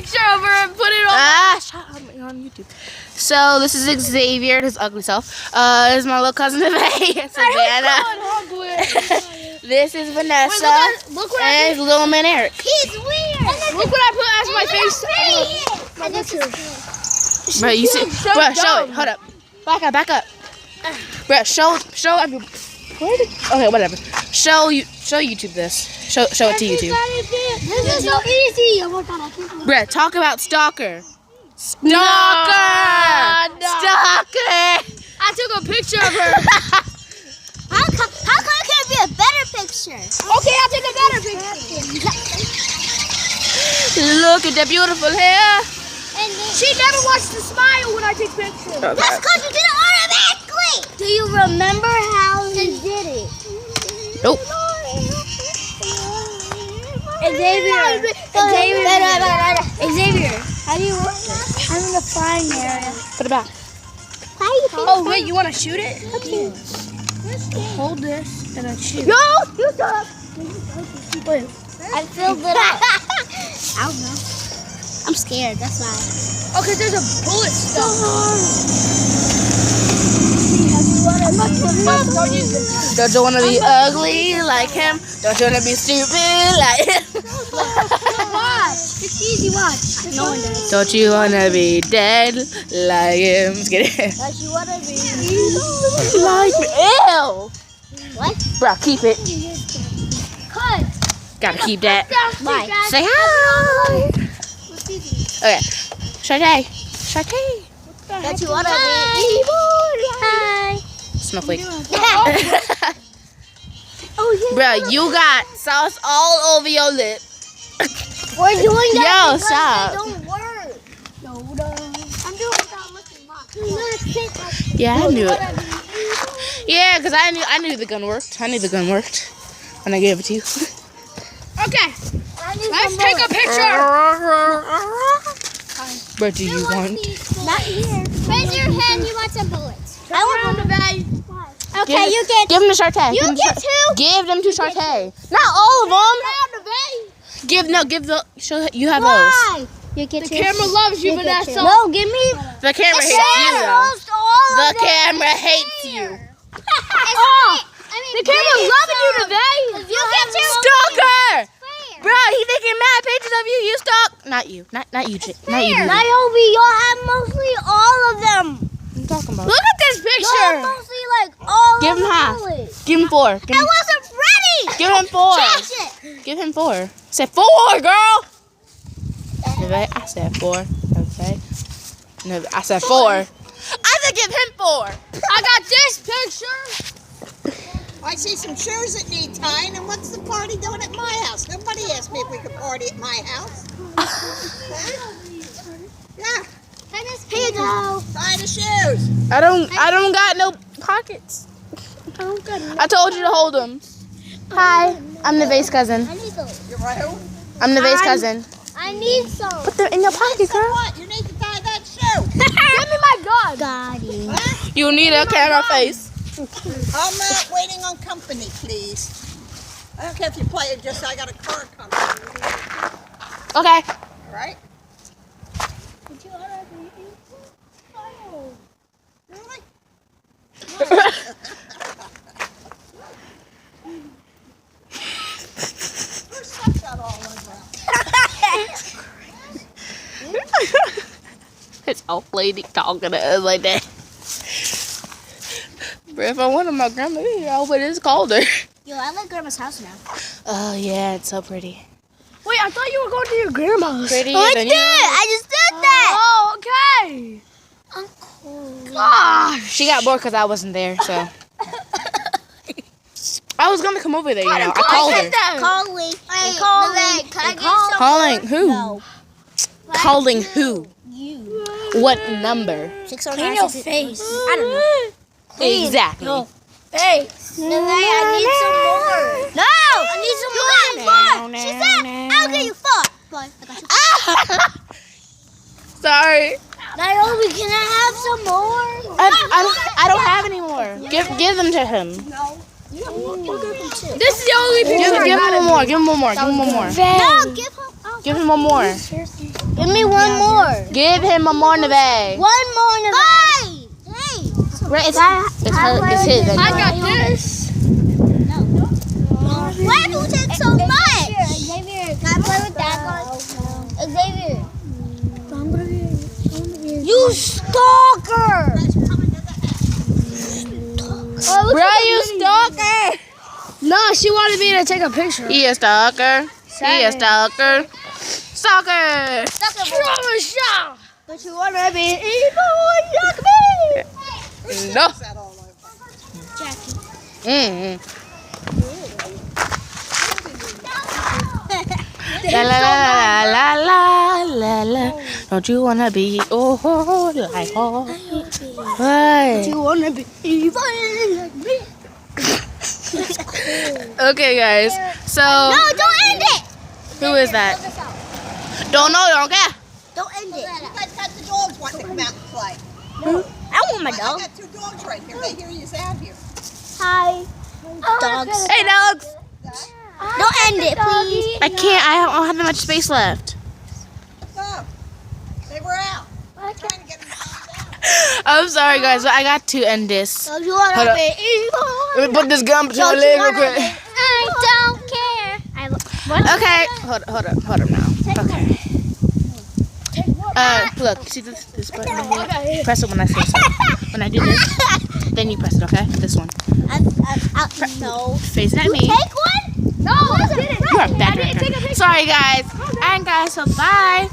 picture of her and put it on. Shut up, you're on YouTube. So this is Xavier, his ugly self. This is my little cousin today, Savannah. This is Vanessa. Wait, look what and little man Eric. He's weird. Look what I put as my face. My picture. Bro, you see? Bro, show it. Hold up. Back up. Bro, show everybody. Okay, whatever. Show YouTube this. Show it to YouTube. This is so easy. Oh my god, I can't. Bro, talk about stalker. Stalker. Stalker. I took a picture of her. How come it can't be a better picture? Okay, I'll take a better picture. Look at that beautiful hair. And then, She never wants to smile when I take pictures. Okay. that's because you did it automatically. Do you remember how he did it? Nope. Xavier, how do you work this? I'm in the flying area. Put it back. Oh, wait, you want to shoot it? Hold this and then shoot. Yo, you stop. Wait, I filled it up. I don't know. I'm scared, that's why. Okay, there's a bullet stuck. Don't use it. Don't you want to be ugly like him? Don't you want to be stupid like him? Watch. It's easy, watch. No one does. Don't you want to be dead like him? Just kidding. Don't you want to be Like me. Ew. What? Bro, keep it. Cut. Gotta keep that. Bye. Say hi. Okay. Shartay. Don't you want to be Hi. Snowflake. Oh, yeah. Bro, you got sauce all over your lip. We're doing that Yo, because stop. they don't work. No. I'm doing it without looking back. Yeah, I knew it. Yeah, because I knew the gun worked. I knew the gun worked when I gave it to you. Okay, let's take a picture. But do you want? Not here. Raise your hand. You want some bullets? I want the bag. Okay, you get. Give them to Shartay. You get two. Give them to Shartay. Not all of them. Give the. Show you have those. Why? You get The two. camera loves you, Vanessa. No, give me. The camera hates you though. The camera hates you. The camera's loving you today. You get two. Stalker! Bro, he taking mad pictures of you. You stalk. Not you. Not you. Not you. Naomi, you'll have mostly all of them. What are you talking about? Look at this You'll picture. have mostly like all Give of him the half. bullets. Give him 4. I wasn't ready. Give him 4. Trash it. Give him 4. I said 4, girl. Okay, I said 4. Okay. No, I said 4. I said give him 4. I got this picture. I see some shoes that need tying, and what's the party doing at my house? Nobody asked me if we could party at my house. Yeah, Here you go. tie the shoes. I don't got no pockets. I told you to hold them. Hi, I'm the vase cousin. I need those. You're right. Who? I'm the vase cousin. I need some. Put them in your pocket, So girl. what? You need to tie that shoe. Give me my gun. Got it. Huh? You need a camera face. I'm waiting on company, please. I don't care if you play it. Just I got a car company. Okay. All right? Really? Your stuff got all over. This old lady talking to us like that. But if I wanted my grandma here, but it's colder. Yo, I like Grandma's house now. Oh yeah, it's so pretty. Wait, I thought you were going to your grandma's. Prettier I than did. you. I just did that. Oh, okay. Gosh. She got bored because I wasn't there, so. I was gonna come over there, you know. I called her. Calling. Calling. Can I get some? Calling who? No. Calling who? You. What number? 609. Clean your face. I don't know. Exactly. No. Hey. No, I need some more. No, I need some more. She said, I'll give you 4. Boy, I got you. Sorry. Naomi, can I have some more? I don't have any more. Give them to him. This is the only picture. Give him one more. Give him one more. Give him one more. No, give him. Oh, Give him one more. Give me one more. Give him one more, Neve. One more. Hey. Right, it's his. I got this. Why do you take so much? Xavier, can I play with that guy? Xavier. You stalker! Bro, you stalker. No, she wanted me to take a picture. He a stalker. He a stalker. Stalker. But you wanna be evil, No. That all over. Jackie. Mm-hmm. La la la la la la. Don't you wanna be like oh? Hey. You wanna be evil like me? Okay, guys. So No, don't end it! who is that? Don't know. Don't care. Don't end it. You guys got the dogs wanting to come out and play. I want my I dog. got 2 dogs right here. They hear you out here. Hi. Dogs. Hey, dogs. Don't end it, please. I can't. I don't have that much space left. Oh, they were out. I'm trying to get them to calm down. I'm sorry, guys, but I got to end this. Don't you want Hold to up. be evil? Let me put this gum between my Don't you legs real wanna quick. be- I don't care. Okay, hold up now. Okay. Look, see this button right here? Press it when I say so. When I do this, then you press it, okay? This one. No. Face at me. Take one? No, I didn't. You are bad. Sorry, guys. And guys, so bye.